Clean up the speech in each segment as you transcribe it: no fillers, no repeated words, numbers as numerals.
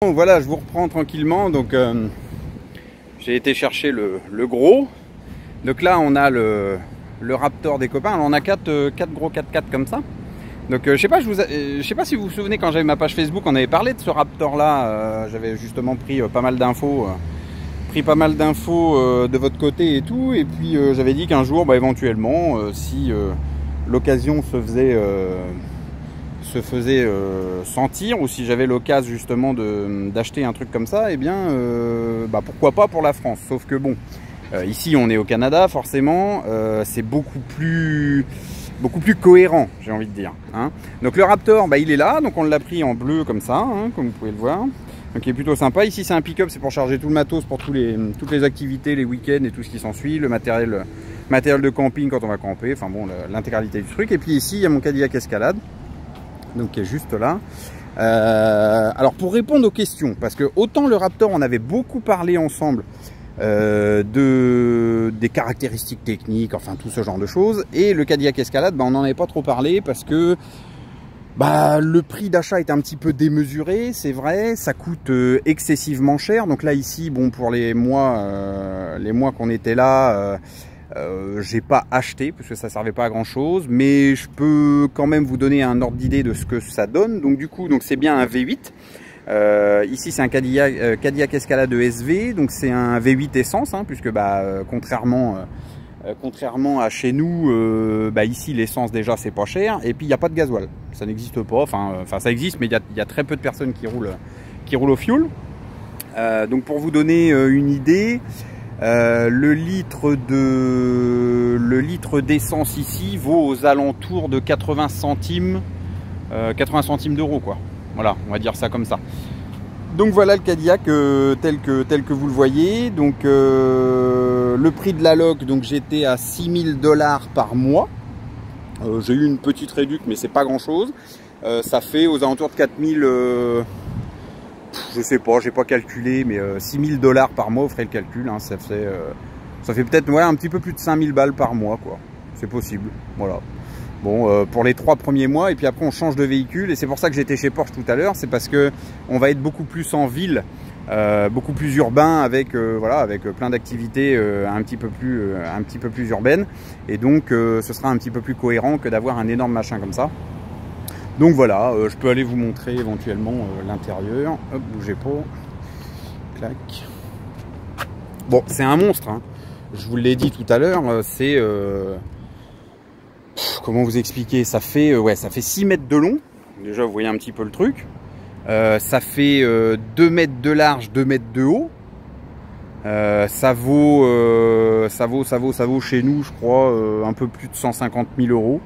Donc voilà, je vous reprends tranquillement. Donc j'ai été chercher le gros. Donc là on a le Raptor des copains. Alors on a 4 gros 4x4 comme ça. Donc je sais pas, je sais pas si vous vous souvenez, quand j'avais ma page Facebook, on avait parlé de ce Raptor là. J'avais justement pris pas mal d'infos, de votre côté et tout. Et puis j'avais dit qu'un jour, éventuellement, si l'occasion se faisait sentir, ou si j'avais l'occasion justement d'acheter un truc comme ça, et bien pourquoi pas pour la France. Sauf que bon, ici on est au Canada, forcément, c'est beaucoup plus cohérent, j'ai envie de dire, hein. Donc le Raptor, il est là, donc on l'a pris en bleu comme ça, hein, comme vous pouvez le voir. Donc il est plutôt sympa. Ici c'est un pick-up, c'est pour charger tout le matos pour toutes les activités, les week-ends et tout ce qui s'ensuit, le matériel de camping quand on va camper, enfin bon, l'intégralité du truc. Et puis ici il y a mon Cadillac Escalade, donc qui est juste là. Alors pour répondre aux questions, parce que autant le Raptor on avait beaucoup parlé ensemble des caractéristiques techniques, enfin tout ce genre de choses, et le Cadillac Escalade, on n'en avait pas trop parlé parce que le prix d'achat est un petit peu démesuré, c'est vrai, ça coûte excessivement cher. Donc là ici, bon, pour les mois qu'on était là, j'ai pas acheté parce que ça servait pas à grand chose, mais je peux quand même vous donner un ordre d'idée de ce que ça donne. Donc du coup, c'est bien un V8. Ici c'est un Cadillac Escalade SV, donc c'est un V8 essence, hein, puisque contrairement à chez nous, ici l'essence déjà c'est pas cher, et puis il n'y a pas de gasoil, ça n'existe pas, enfin ça existe, mais il y a très peu de personnes qui roulent au fioul. Donc pour vous donner une idée, le litre d'essence ici vaut aux alentours de 80 centimes d'euros, quoi. Voilà, on va dire ça comme ça. Donc voilà le Cadillac tel que vous le voyez. Donc le prix de la loc, donc j'étais à 6 000 $ par mois. J'ai eu une petite réduction, mais c'est pas grand chose. Ça fait aux alentours de 4 000, je sais pas, j'ai pas calculé, mais 6 000 $ par mois, vous ferez le calcul, hein, ça fait peut-être un petit peu plus de 5 000 balles par mois, quoi. C'est possible, voilà. Bon, pour les 3 premiers mois, et puis après on change de véhicule, et c'est pour ça que j'étais chez Porsche tout à l'heure, c'est parce que on va être beaucoup plus en ville, beaucoup plus urbain, avec plein d'activités un petit peu plus urbaines, et donc ce sera un petit peu plus cohérent que d'avoir un énorme machin comme ça. Donc voilà, je peux aller vous montrer éventuellement l'intérieur. Hop, bougez pas. Clac. Bon, c'est un monstre, hein. Je vous l'ai dit tout à l'heure, c'est comment vous expliquer, ça fait 6 mètres de long. Déjà vous voyez un petit peu le truc. Ça fait 2 mètres de large, 2 mètres de haut. Ça vaut chez nous, je crois, un peu plus de 150 000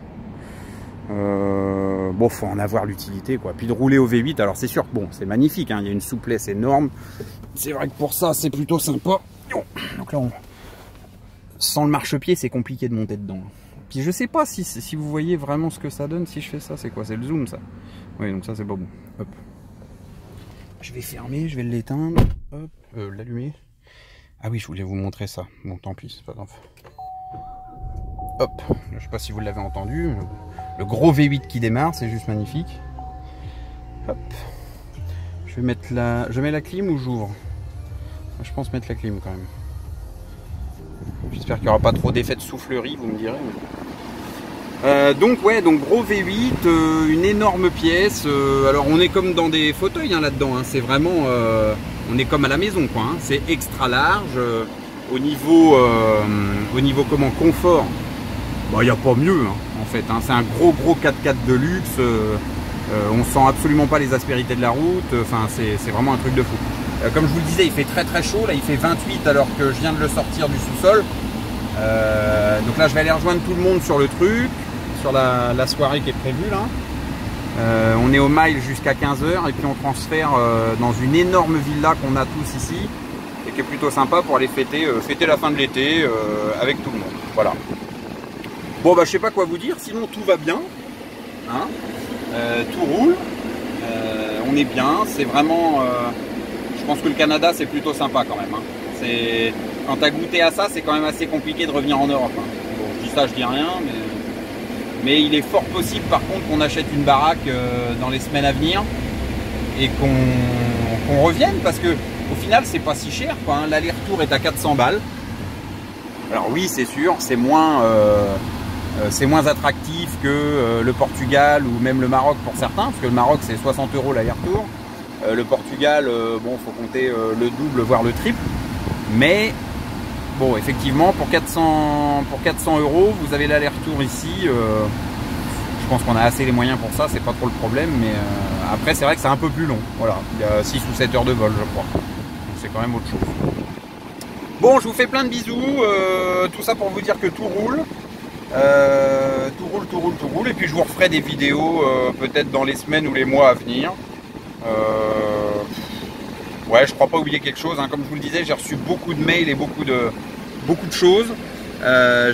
€. Bon, faut en avoir l'utilité, quoi. Puis de rouler au V8, alors c'est sûr que bon, c'est magnifique, hein, il y a une souplesse énorme. C'est vrai que pour ça, c'est plutôt sympa. Donc là, sans le marchepied, c'est compliqué de monter dedans. Puis je sais pas si vous voyez vraiment ce que ça donne si je fais ça. C'est quoi? C'est le zoom, ça? Oui, donc ça c'est pas bon. Hop. Je vais fermer, je vais l'éteindre. Hop, l'allumer. Ah oui, je voulais vous montrer ça. Bon, tant pis, c'est pas grave. Hop, je sais pas si vous l'avez entendu. Le gros V8 qui démarre, c'est juste magnifique. Hop. Je mets la clim ou j'ouvre? Je pense mettre la clim quand même. J'espère qu'il n'y aura pas trop d'effet de soufflerie, vous me direz. Donc gros V8, une énorme pièce. Alors on est comme dans des fauteuils, hein, là-dedans, hein. C'est vraiment, on est comme à la maison, quoi, hein. C'est extra large. Au niveau confort, il n'y a pas mieux, hein, en fait, hein. C'est un gros 4x4 de luxe. On sent absolument pas les aspérités de la route. Enfin, c'est vraiment un truc de fou. Comme je vous le disais, il fait très chaud. Là, il fait 28 alors que je viens de le sortir du sous-sol. Donc là, je vais aller rejoindre tout le monde sur le truc, sur la soirée qui est prévue là. On est au mile jusqu'à 15 h, et puis on transfère dans une énorme villa qu'on a tous ici et qui est plutôt sympa pour aller fêter la fin de l'été avec tout le monde. Voilà. Bon, je sais pas quoi vous dire. Sinon, tout va bien, hein. Tout roule. On est bien. C'est vraiment. Je pense que le Canada c'est plutôt sympa quand même, hein. Quand tu as goûté à ça, c'est quand même assez compliqué de revenir en Europe, hein. Bon, je dis ça, je dis rien, mais il est fort possible par contre qu'on achète une baraque dans les semaines à venir et qu'on revienne, parce que au final c'est pas si cher, quoi, hein. L'aller-retour est à 400 balles. Alors oui, c'est sûr, c'est moins attractif que le Portugal ou même le Maroc pour certains, parce que le Maroc c'est 60 € l'aller-retour. Le Portugal, bon, faut compter le double, voire le triple. Mais bon, effectivement, pour 400 €, vous avez l'aller-retour ici. Je pense qu'on a assez les moyens pour ça, c'est pas trop le problème. Mais après, c'est vrai que c'est un peu plus long. Voilà, il y a 6 ou 7 heures de vol, je crois. C'est quand même autre chose. Bon, je vous fais plein de bisous. Tout ça pour vous dire que tout roule. Tout roule. Et puis je vous referai des vidéos peut-être dans les semaines ou les mois à venir. Ouais, je crois pas oublier quelque chose, hein. Comme je vous le disais, j'ai reçu beaucoup de mails et beaucoup de choses.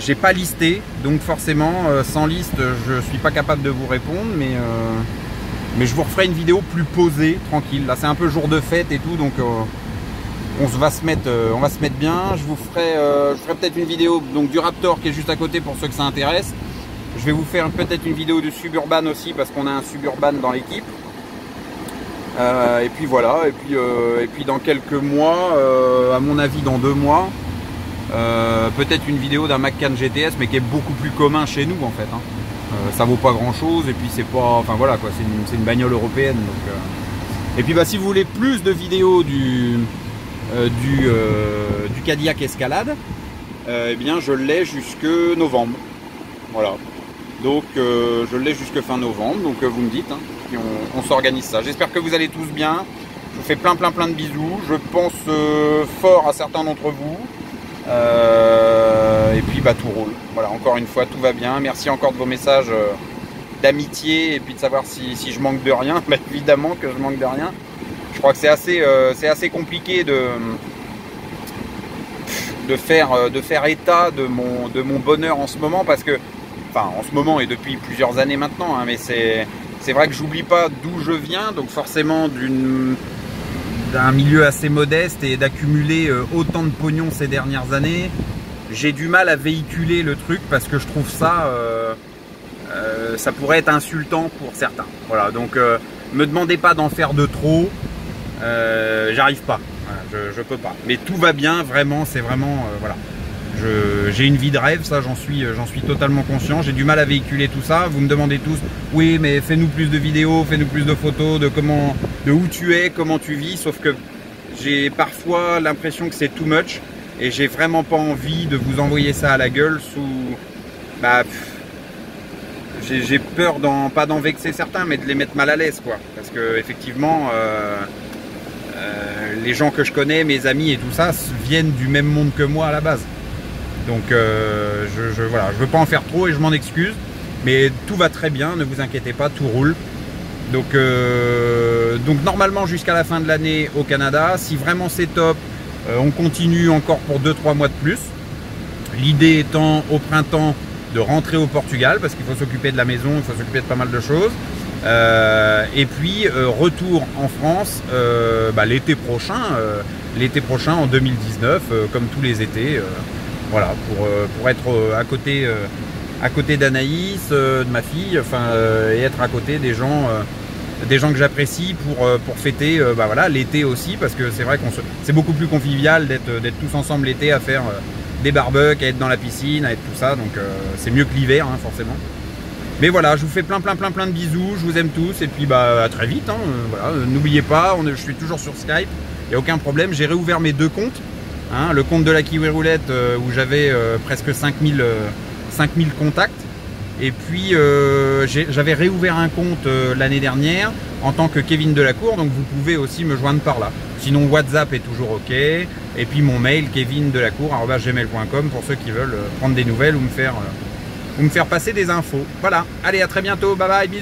J'ai pas listé, donc forcément sans liste je suis pas capable de vous répondre, mais je vous referai une vidéo plus posée, tranquille. Là c'est un peu jour de fête et tout, donc on va se mettre bien. Je ferai peut-être une vidéo donc du Raptor qui est juste à côté pour ceux que ça intéresse. Je vais vous faire peut-être une vidéo de Suburban aussi, parce qu'on a un Suburban dans l'équipe. Et puis voilà, et puis dans quelques mois, à mon avis dans 2 mois, peut-être une vidéo d'un Macan GTS, mais qui est beaucoup plus commun chez nous en fait, hein. Ça vaut pas grand chose, et puis c'est pas, enfin voilà quoi, c'est une bagnole européenne. Donc, et puis bah, si vous voulez plus de vidéos du Cadillac Escalade, eh bien je l'ai jusque novembre. Voilà. Donc je l'ai jusque fin novembre, donc vous me dites, hein, puis on s'organise ça. J'espère que vous allez tous bien. Je vous fais plein de bisous. Je pense fort à certains d'entre vous. Et puis bah tout roule. Voilà, encore une fois, tout va bien. Merci encore de vos messages d'amitié, et puis de savoir si je manque de rien. Bah, évidemment que je manque de rien. Je crois que c'est assez compliqué de faire état de mon bonheur en ce moment, parce que, enfin en ce moment et depuis plusieurs années maintenant, hein, mais c'est vrai que j'oublie pas d'où je viens, donc forcément d'un milieu assez modeste, et d'accumuler autant de pognon ces dernières années, j'ai du mal à véhiculer le truc, parce que je trouve ça ça pourrait être insultant pour certains. Voilà, donc me demandez pas d'en faire de trop, j'arrive pas. Je peux pas, mais tout va bien, vraiment, c'est vraiment voilà. J'ai une vie de rêve, ça j'en suis totalement conscient. J'ai du mal à véhiculer tout ça. Vous me demandez tous, oui mais fais-nous plus de vidéos, fais-nous plus de photos de où tu es, comment tu vis. Sauf que j'ai parfois l'impression que c'est too much, et j'ai vraiment pas envie de vous envoyer ça à la gueule sous... Bah, j'ai peur pas d'en vexer certains, mais de les mettre mal à l'aise, quoi. Parce que effectivement, les gens que je connais, mes amis et tout ça, viennent du même monde que moi à la base. Donc voilà, je veux pas en faire trop et je m'en excuse, mais tout va très bien, ne vous inquiétez pas, tout roule. Donc normalement jusqu'à la fin de l'année au Canada. Si vraiment c'est top, on continue encore pour 2-3 mois de plus. L'idée étant au printemps de rentrer au Portugal, parce qu'il faut s'occuper de la maison, il faut s'occuper de pas mal de choses. Et puis retour en France bah, l'été prochain en 2019, comme tous les étés. Voilà, pour être à côté d'Anaïs, de ma fille, enfin, et être à côté des gens que j'apprécie pour fêter bah voilà, l'été aussi, parce que c'est vrai c'est beaucoup plus convivial d'être tous ensemble l'été à faire des barbecues, à être dans la piscine, à être tout ça, donc c'est mieux que l'hiver, hein, forcément. Mais voilà, je vous fais plein de bisous, je vous aime tous, et puis bah à très vite, hein, voilà, n'oubliez pas, je suis toujours sur Skype, il n'y a aucun problème, j'ai réouvert mes 2 comptes. Hein, le compte de la Kiwi Roulette où j'avais presque 5000 contacts, et puis j'avais réouvert un compte l'année dernière en tant que Kevin Delacour, donc vous pouvez aussi me joindre par là. Sinon WhatsApp est toujours ok, et puis mon mail kevindelacour@gmail.com pour ceux qui veulent prendre des nouvelles ou me faire passer des infos. Voilà, allez, à très bientôt, bye bye, bisous.